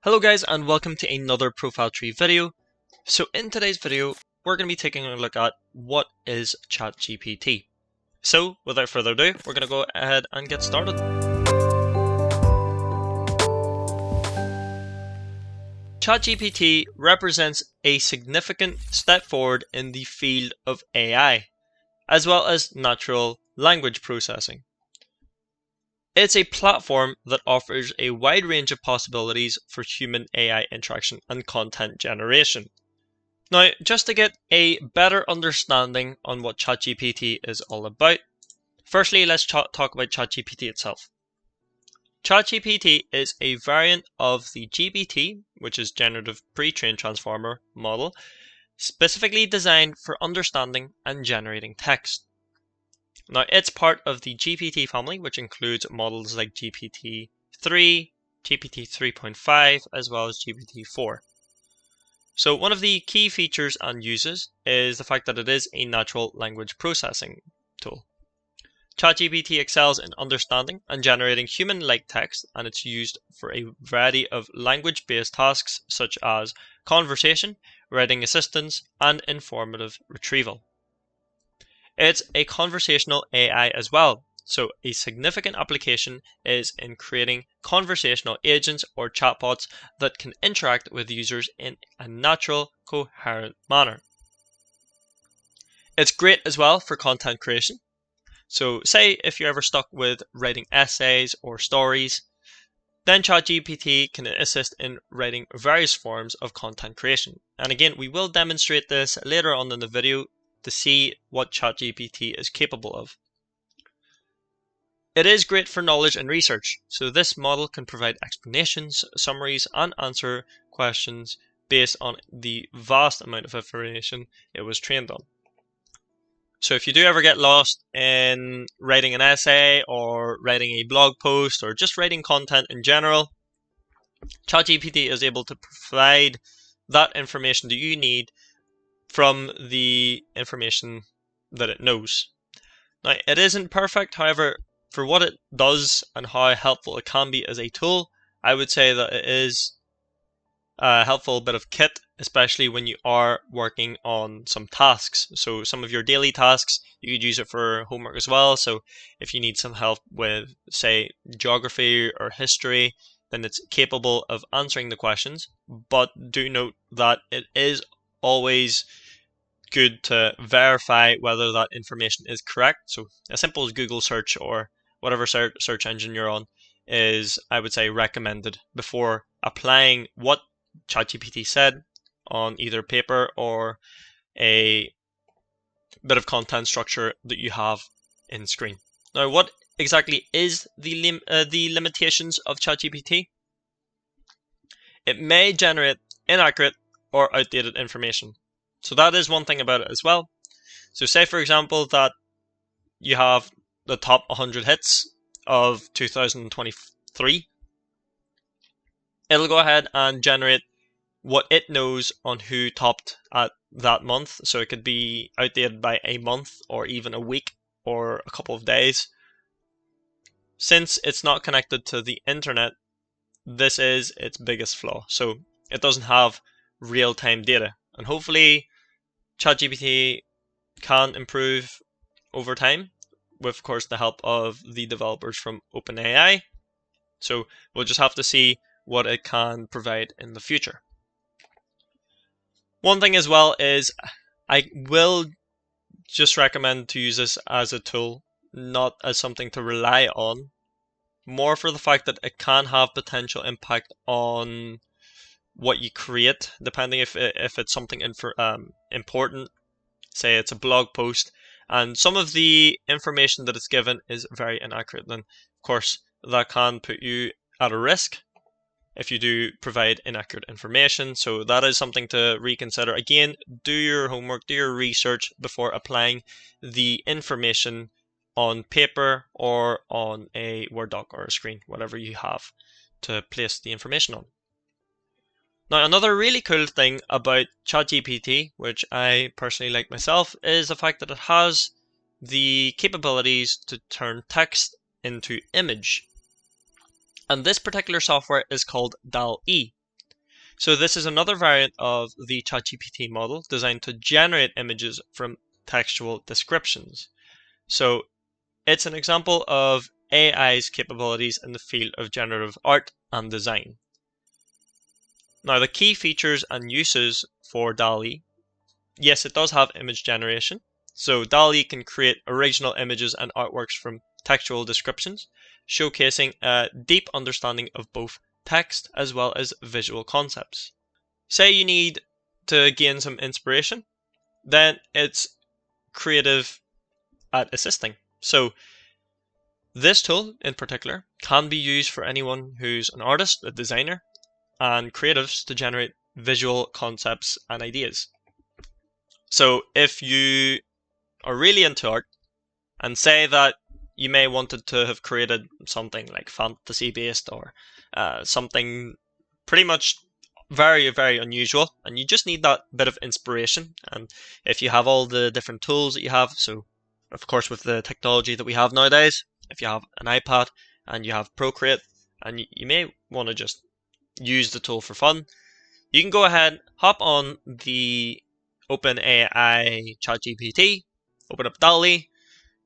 Hello guys and welcome to another profile tree video. So in today's video we're going to be taking a look at what is ChatGPT. So without further ado, we're going to go ahead and get started. ChatGPT represents a significant step forward in the field of AI, as well as natural language processing. It's a platform that offers a wide range of possibilities for human AI interaction and content generation. Now, just to get a better understanding on what ChatGPT is all about, firstly, let's talk about ChatGPT itself. ChatGPT is a variant of the GPT, which is Generative Pre-trained Transformer model, specifically designed for understanding and generating text. Now, it's part of the GPT family, which includes models like GPT-3, GPT 3.5, as well as GPT-4. So one of the key features and uses is the fact that it is a natural language processing tool. ChatGPT excels in understanding and generating human-like text, and it's used for a variety of language-based tasks such as conversation, writing assistance, and informative retrieval. It's a conversational AI as well, so a significant application is in creating conversational agents or chatbots that can interact with users in a natural, coherent manner. It's great as well for content creation. So say if you're ever stuck with writing essays or stories, then ChatGPT can assist in writing various forms of content creation. And again, we will demonstrate this later on in the video to see what ChatGPT is capable of. It is great for knowledge and research, so this model can provide explanations, summaries, and answer questions based on the vast amount of information it was trained on. So if you do ever get lost in writing an essay or writing a blog post or just writing content in general, ChatGPT is able to provide that information that you need from the information that it knows. Now, it isn't perfect, however, for what it does and how helpful it can be as a tool, I would say that it is a helpful bit of kit, especially when you are working on some tasks. So some of your daily tasks, you could use it for homework as well. So if you need some help with, say, geography or history, then it's capable of answering the questions. But do note that it is always good to verify whether that information is correct. So as simple as Google search or whatever search engine you're on is, I would say, recommended before applying what ChatGPT said on either paper or a bit of content structure that you have in screen. Now, what exactly is the limitations of ChatGPT? It may generate inaccurate or outdated information. So that is one thing about it as well. So say for example that you have the top 100 hits of 2023. It'll go ahead and generate what it knows on who topped at that month. So it could be outdated by a month or even a week or a couple of days. Since it's not connected to the internet, this is its biggest flaw. So it doesn't have real-time data. And hopefully ChatGPT can improve over time with, of course, the help of the developers from OpenAI. So we'll just have to see what it can provide in the future. One thing as well is I will just recommend to use this as a tool, not as something to rely on, more for the fact that it can have potential impact on what you create, depending if it's something important. Say it's a blog post and some of the information that it's given is very inaccurate, then of course that can put you at a risk if you do provide inaccurate information. So that is something to reconsider. Again, do your homework, do your research before applying the information on paper or on a Word doc or a screen, whatever you have to place the information on. Now, another really cool thing about ChatGPT, which I personally like myself, is the fact that it has the capabilities to turn text into image. And this particular software is called DALL-E. So this is another variant of the ChatGPT model designed to generate images from textual descriptions. So it's an example of AI's capabilities in the field of generative art and design. Now, the key features and uses for DALL-E, yes, it does have image generation. So DALL-E can create original images and artworks from textual descriptions, showcasing a deep understanding of both text as well as visual concepts. Say you need to gain some inspiration, then it's creative at assisting. So this tool in particular can be used for anyone who's an artist, a designer, and creatives to generate visual concepts and ideas. So if you are really into art and say that you may wanted to have created something like fantasy based or something pretty much very, very unusual, and you just need that bit of inspiration. And if you have all the different tools that you have, so of course with the technology that we have nowadays, if you have an iPad and you have Procreate and you may want to just use the tool for fun, you can go ahead, hop on the OpenAI ChatGPT, open up DALL-E,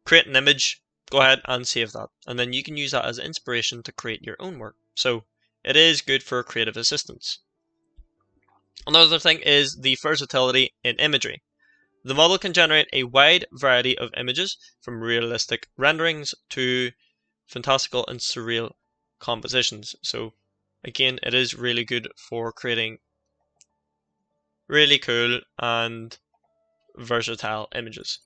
create an image, go ahead and save that. And then you can use that as inspiration to create your own work. So it is good for creative assistance. Another thing is the versatility in imagery. The model can generate a wide variety of images, from realistic renderings to fantastical and surreal compositions. So again, it is really good for creating really cool and versatile images.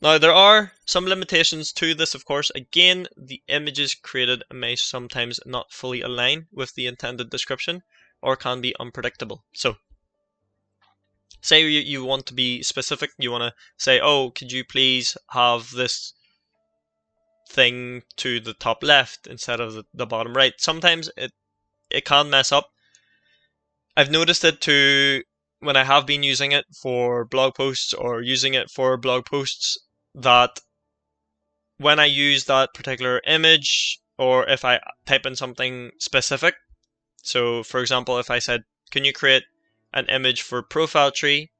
Now, there are some limitations to this, of course. Again, the images created may sometimes not fully align with the intended description or can be unpredictable. So, say you want to be specific, you want to say, oh, could you please have this thing to the top left instead of the bottom right? Sometimes it can mess up. I've noticed it too when I have been using it for blog posts or using it for blog posts, that when I use that particular image or if I type in something specific, so for example, if I said, can you create an image for profile tree,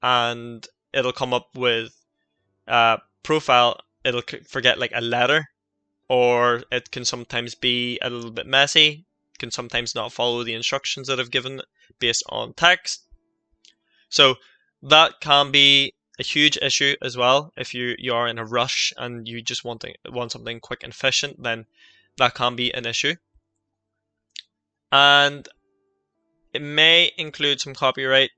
and it'll come up with profile, it'll forget like a letter, or it can sometimes be a little bit messy, can sometimes not follow the instructions that I've given based on text. So that can be a huge issue as well. If you are in a rush and you just want something quick and efficient, then that can be an issue. And it may include some copyright,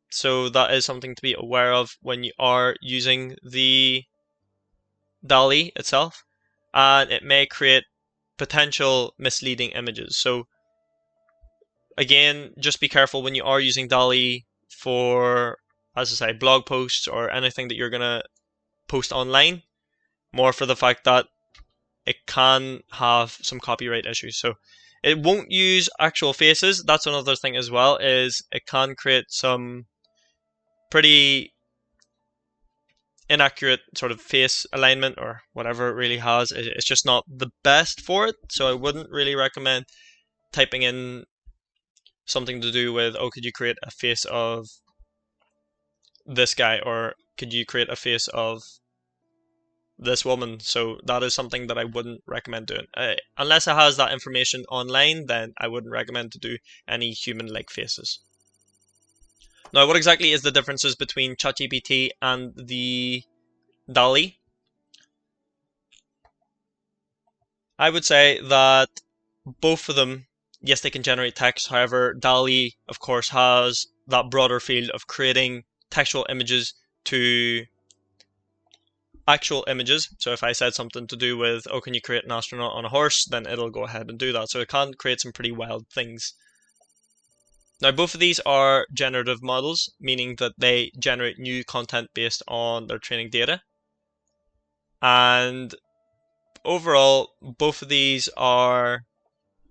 so that is something to be aware of when you are using the DALL-E itself, and it may create potential misleading images. So again, just be careful when you are using DALL-E for, as I say, blog posts or anything that you're going to post online, more for the fact that it can have some copyright issues. So it won't use actual faces. That's another thing as well, is it can create some pretty inaccurate sort of face alignment or whatever it really has. It's just not the best for it. So I wouldn't really recommend typing in something to do with, oh, could you create a face of this guy, or could you create a face of this woman? So that is something that I wouldn't recommend doing. Unless it has that information online, then I wouldn't recommend to do any human-like faces. Now, what exactly is the differences between ChatGPT and the DALL-E? I would say that both of them, yes, they can generate text. However, DALL-E, of course, has that broader field of creating textual images to actual images. So if I said something to do with, oh, can you create an astronaut on a horse, then it'll go ahead and do that. So it can create some pretty wild things. Now, both of these are generative models, meaning that they generate new content based on their training data. And overall, both of these are,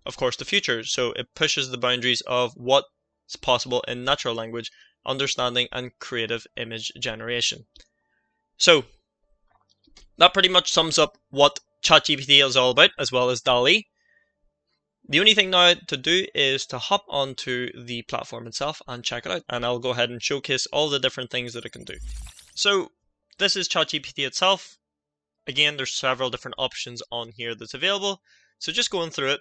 of course, the future. So it pushes the boundaries of what's possible in natural language understanding and creative image generation. So that pretty much sums up what ChatGPT is all about, as well as DALL-E. The only thing now to do is to hop onto the platform itself and check it out, and I'll go ahead and showcase all the different things that it can do. So this is ChatGPT itself. Again, there's several different options on here that's available. So just going through it,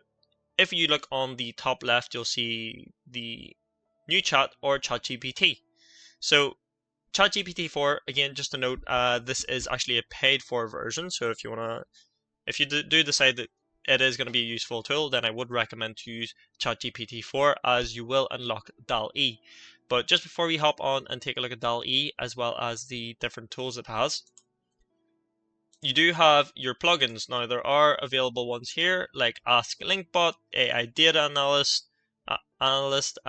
if you look on the top left, you'll see the new chat or ChatGPT. So ChatGPT 4, again, just a note, this is actually a paid for version. So if you do decide that it is going to be a useful tool, then I would recommend to use ChatGPT 4, as you will unlock DALL-E. But just before we hop on and take a look at DALL-E as well as the different tools it has, you do have your plugins. Now there are available ones here like Ask Linkbot, AI Data Analyst,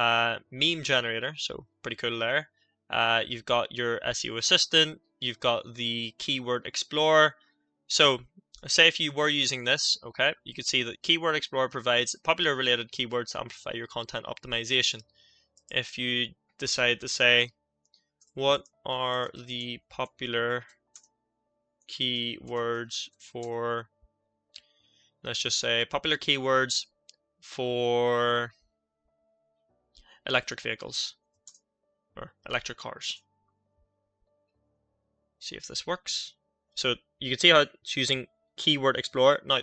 Meme Generator, so pretty cool there. You've got your SEO Assistant, you've got the Keyword Explorer. So say if you were using this, okay, you could see that Keyword Explorer provides popular related keywords to amplify your content optimization. If you decide to say, what are the popular keywords for, let's just say popular keywords for electric vehicles or electric cars. See if this works. So you can see how it's using Keyword Explorer. Now,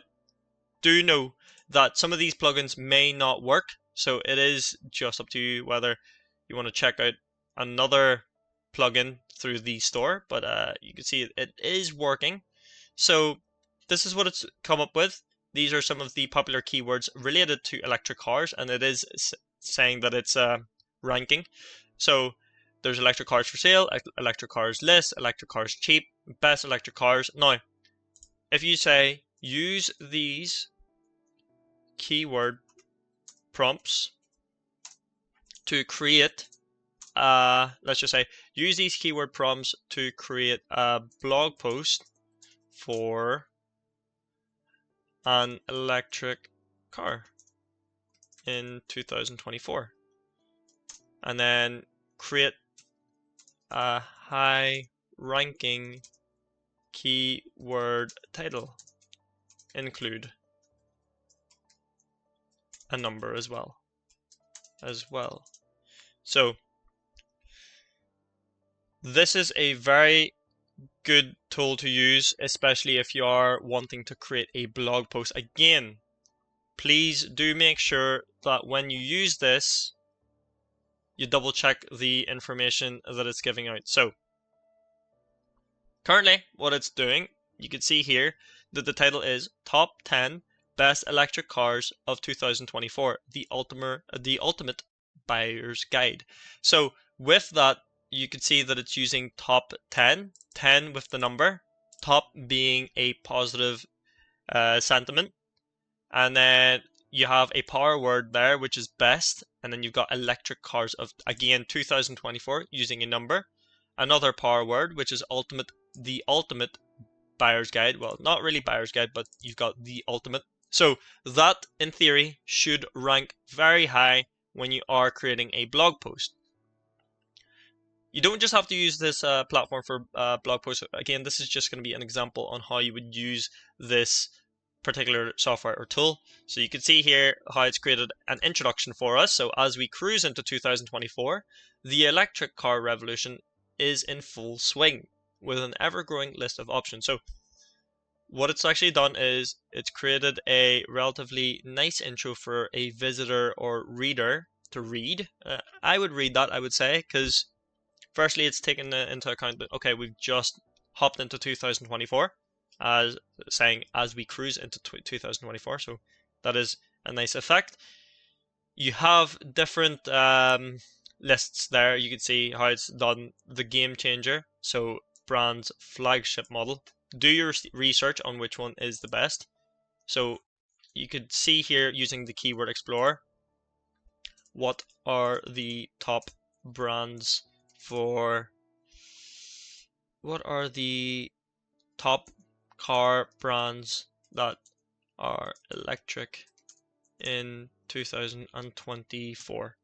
do know that some of these plugins may not work, so it is just up to you whether you want to check out another plugin through the store, but you can see it is working. So this is what it's come up with. These are some of the popular keywords related to electric cars, and it is saying that it's ranking. So there's electric cars for sale, electric cars list, electric cars cheap, best electric cars. Now, if you say use these keyword prompts to create, let's just say use these keyword prompts to create a blog post for an electric car in 2024, and then create a high ranking keyword title, include a number as well. So this is a very good tool to use, especially if you are wanting to create a blog post. Again, please do make sure that when you use this, you double check the information that it's giving out. So currently what it's doing, you can see here that the title is Top 10 Best Electric Cars of 2024, the ultimate buyer's guide. So with that, you can see that it's using top 10 with the number, top being a positive sentiment, and then you have a power word there, which is best, and then you've got electric cars of, again, 2024 using a number, another power word, which is the ultimate buyer's guide. Well, not really buyer's guide, but you've got the ultimate. So that, in theory, should rank very high when you are creating a blog post. You don't just have to use this platform for blog posts. Again, this is just going to be an example on how you would use this particular software or tool. So you can see here how it's created an introduction for us. So as we cruise into 2024, the electric car revolution is in full swing with an ever-growing list of options. So what it's actually done is it's created a relatively nice intro for a visitor or reader to read. I would read that, I would say, because firstly, it's taken into account that, okay, we've just hopped into 2024, as saying as we cruise into 2024. So that is a nice effect. You have different lists there. You can see how it's done the game changer. So brand's flagship model. Do your research on which one is the best. So you could see here using the Keyword Explorer, what are the top brands for, what are the top car brands that are electric in 2024,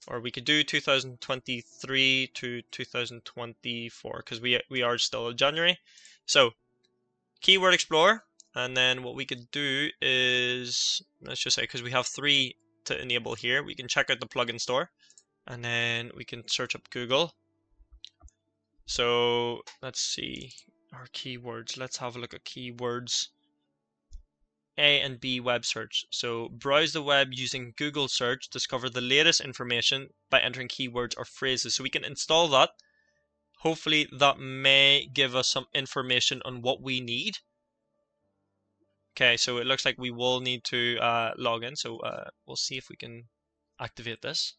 or we could do 2023 to 2024 because we are still in January. So Keyword Explorer, And then what we could do is, let's just say, because we have 3 to enable here, we can check out the plugin store, and then we can search up Google. So let's see our keywords. Let's have a look at keywords. A and B web search. So browse the web using Google search, discover the latest information by entering keywords or phrases. So we can install that. Hopefully that may give us some information on what we need. Okay, so it looks like we will need to log in. So we'll see if we can activate this.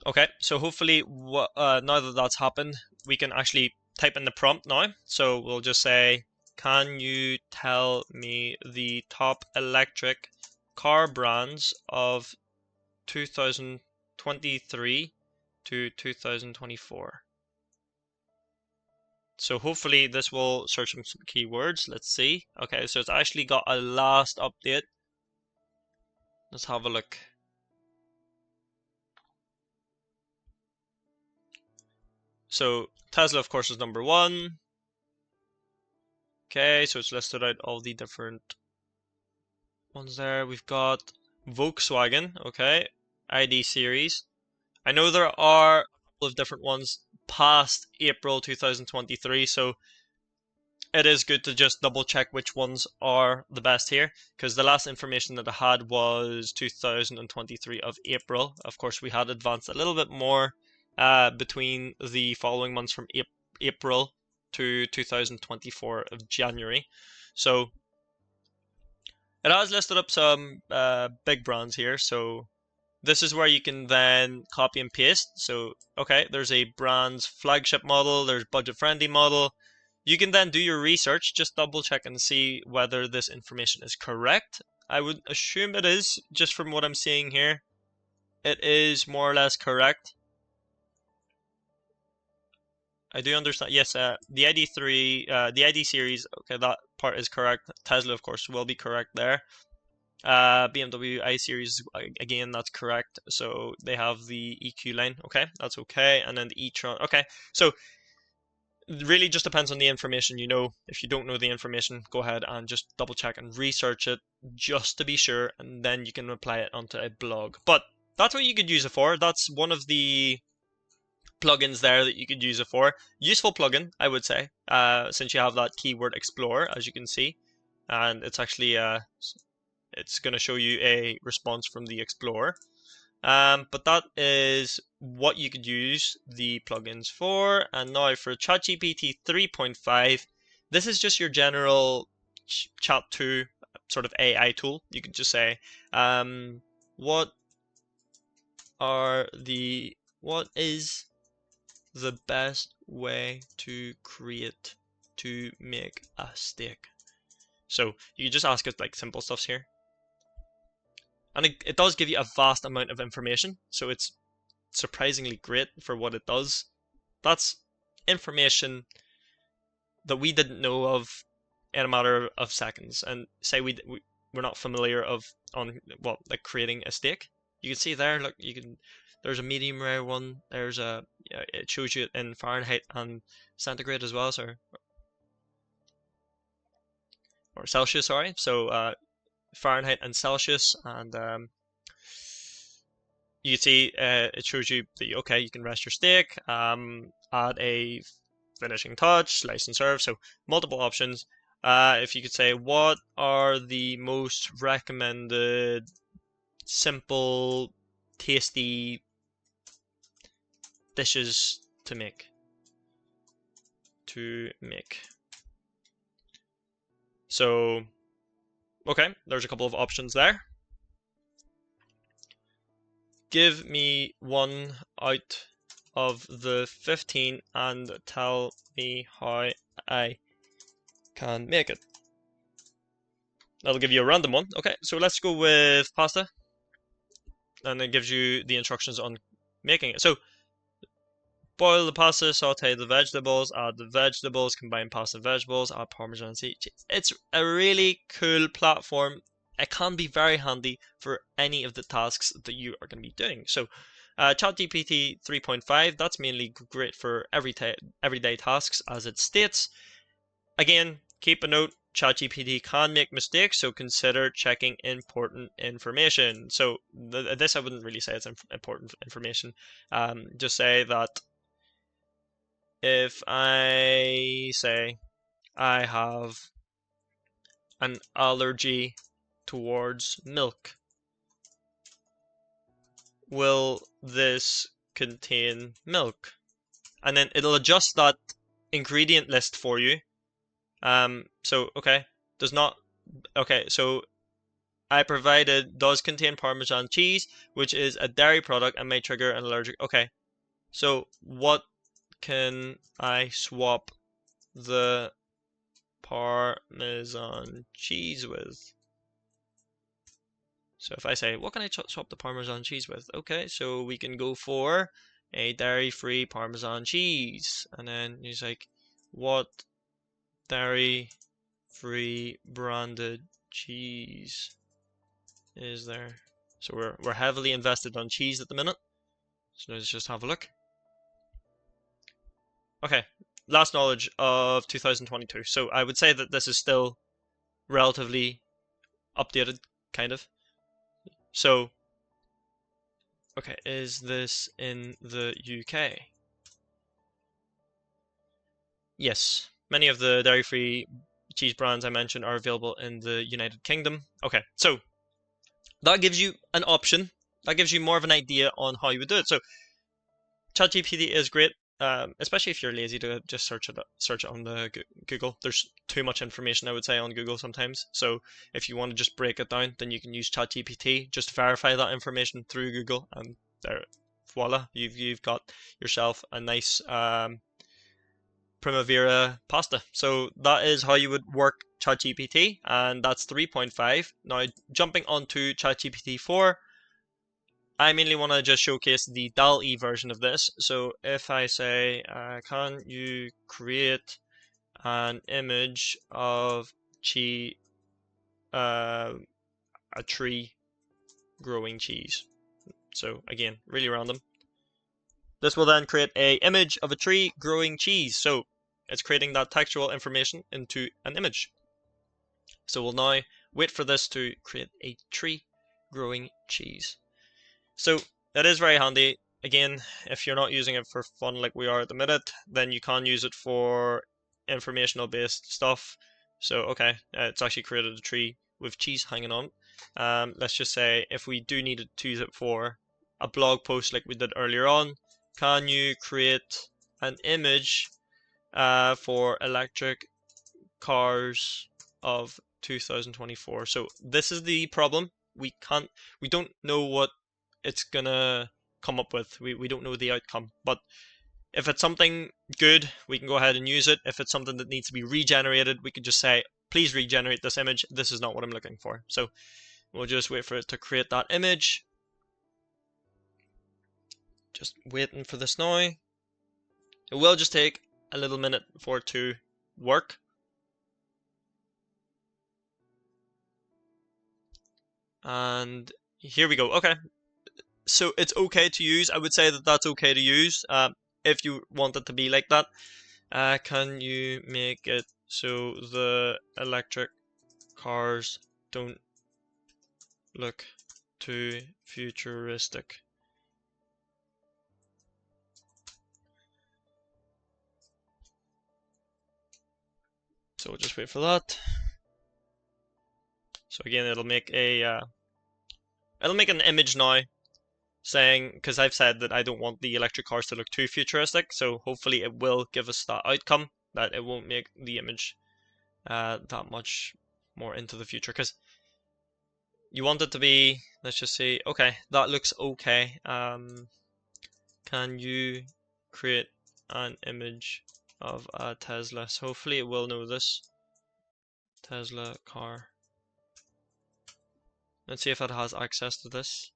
Okay, so hopefully now that that's happened, we can actually type in the prompt now. So we'll just say, can you tell me the top electric car brands of 2023 to 2024? So hopefully this will search some keywords. Let's see. Okay, so it's actually got a last update. Let's have a look. So Tesla, of course, is number 1. Okay, so it's listed out all the different ones there. We've got Volkswagen, okay, ID series. I know there are a couple of different ones past April 2023, so it is good to just double check which ones are the best here, because the last information that I had was 2023 of April. Of course, we had advanced a little bit more between the following months from April to 2024 of January. So it has listed up some big brands here. So this is where you can then copy and paste. So, okay, there's a brand's flagship model, there's budget-friendly model. You can then do your research, just double check and see whether this information is correct. I would assume it is, just from what I'm seeing here. It is more or less correct. I do understand. Yes, the ID series. Okay, that part is correct. Tesla, of course, will be correct there. BMW i series, again, that's correct. So they have the EQ line. Okay, that's okay. And then the e-tron. Okay, so it really just depends on the information you know. If you don't know the information, go ahead and just double check and research it just to be sure, and then you can apply it onto a blog. But that's what you could use it for. That's one of the plugins there that you could use it for. Useful plugin, I would say, since you have that keyword explorer, as you can see, and it's actually it's going to show you a response from the explorer. But that is what you could use the plugins for. And now for ChatGPT 3.5, this is just your general chat 2 sort of AI tool. You could just say, what is the best way to make a steak? So you can just ask it like simple stuffs here. And it does give you a vast amount of information, so it's surprisingly great for what it does. That's information that we didn't know of in a matter of seconds. And say we're not familiar like creating a steak. You can see there, look, there's a medium rare one. There's it shows you in Fahrenheit and centigrade as well, or Celsius, sorry. So Fahrenheit and Celsius, and you can see it shows you that okay, you can rest your steak, add a finishing touch, slice and serve. So multiple options. If you could say, what are the most recommended simple, tasty dishes to make? So okay, there's a couple of options there. Give me one out of the 15 and tell me how I can make it. That'll give you a random one. Okay, so let's go with pasta. And it gives you the instructions on making it. So boil the pasta, saute the vegetables, add the vegetables, combine pasta and vegetables, add parmesan cheese. It's a really cool platform. It can be very handy for any of the tasks that you are going to be doing. So ChatGPT 3.5, that's mainly great for everyday tasks, as it states. Again, keep a note, ChatGPT can make mistakes, so consider checking important information. So this I wouldn't really say it's important information. Just say that if I say I have an allergy towards milk, will this contain milk? And then it'll adjust that ingredient list for you. So okay, does not, okay, so I provided does contain Parmesan cheese, which is a dairy product and may trigger an allergic. Okay, so what can I swap the Parmesan cheese with? So if I say, what can I swap the Parmesan cheese with? Okay, so we can go for a dairy-free Parmesan cheese. And then he's like, what dairy-free branded cheese is there? So we're heavily invested on cheese at the minute. So let's just have a look. Okay, last knowledge of 2022. So I would say that this is still relatively updated, kind of. So, okay, is this in the UK? Yes, many of the dairy-free cheese brands I mentioned are available in the United Kingdom. Okay, so that gives you an option. That gives you more of an idea on how you would do it. So ChatGPT is great, especially if you're lazy to just search it on the Google. There's too much information, I would say, on Google sometimes. So if you want to just break it down, then you can use ChatGPT. Just verify that information through Google, and there, voila, you've got yourself a nice Primavera pasta. So that is how you would work ChatGPT, and that's 3.5. Now jumping onto ChatGPT 4. I mainly want to just showcase the DALL-E version of this. So if I say, can you create an image of a tree growing cheese? So again, really random. This will then create a image of a tree growing cheese. So it's creating that textual information into an image. So we'll now wait for this to create a tree growing cheese. So that is very handy. Again, if you're not using it for fun like we are at the minute, then you can use it for informational based stuff. So okay, it's actually created a tree with cheese hanging on. Let's just say if we do need to use it for a blog post like we did earlier on, can you create an image for electric cars of 2024? So this is the problem. We don't know what it's gonna come up with. We don't know the outcome. But if it's something good, we can go ahead and use it. If it's something that needs to be regenerated, we could just say, please regenerate this image. This is not what I'm looking for. So we'll just wait for it to create that image. Just waiting for this now. It will just take a little minute for it to work. And here we go. Okay, so it's okay to use. I would say that that's okay to use if you want it to be like that. Can you make it so the electric cars don't look too futuristic? So we'll just wait for that. So again, it'll make an image now saying, because I've said that I don't want the electric cars to look too futuristic, so hopefully it will give us that outcome, that it won't make the image that much more into the future, because you want it to be, let's just say, okay, that looks okay. Can you create an image of a Tesla? So hopefully it will know this. Tesla car. Let's see if it has access to this.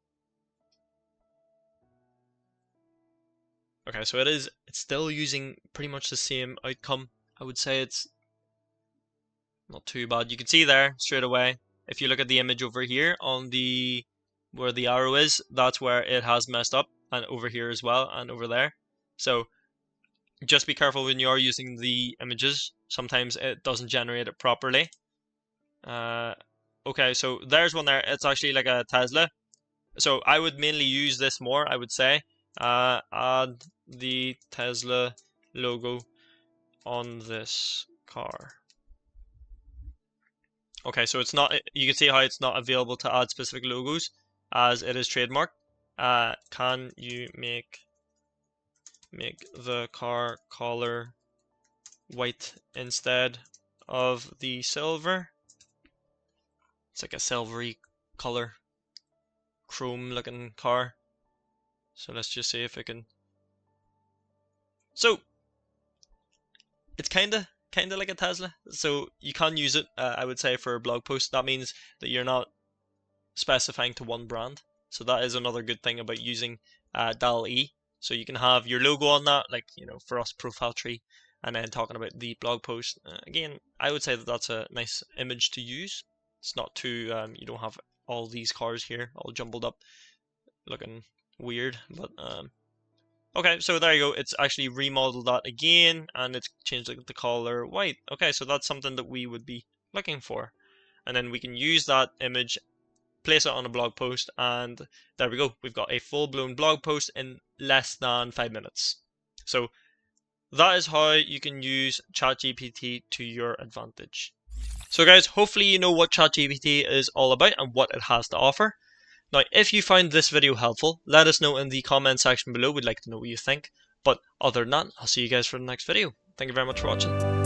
Okay, so it's still using pretty much the same outcome. I would say it's not too bad. You can see there straight away, if you look at the image over here on where the arrow is, that's where it has messed up, and over here as well, and over there. So just be careful when you are using the images. Sometimes it doesn't generate it properly. Okay, so there's one there. It's actually like a Tesla. So I would mainly use this more, I would say. Add the Tesla logo on this car. Okay, so it's not, you can see how it's not available to add specific logos as it is trademarked. Can you make the car color white instead of the silver? It's like a silvery color, chrome looking car. So let's just see if I can. So it's kinda like a Tesla. So you can use it, I would say, for a blog post. That means that you're not specifying to one brand. So that is another good thing about using DALL-E. So you can have your logo on that, like, you know, for us, profile tree, and then talking about the blog post. Again, I would say that that's a nice image to use. It's not too, you don't have all these cars here all jumbled up looking weird, but okay, so there you go. It's actually remodeled that again, and it's changed the color white. Okay, so that's something that we would be looking for. And then we can use that image, place it on a blog post, and there we go. We've got a full-blown blog post in less than 5 minutes. So that is how you can use ChatGPT to your advantage. So guys, hopefully you know what ChatGPT is all about and what it has to offer. Now, if you found this video helpful, let us know in the comment section below. We'd like to know what you think. But other than that, I'll see you guys for the next video. Thank you very much for watching.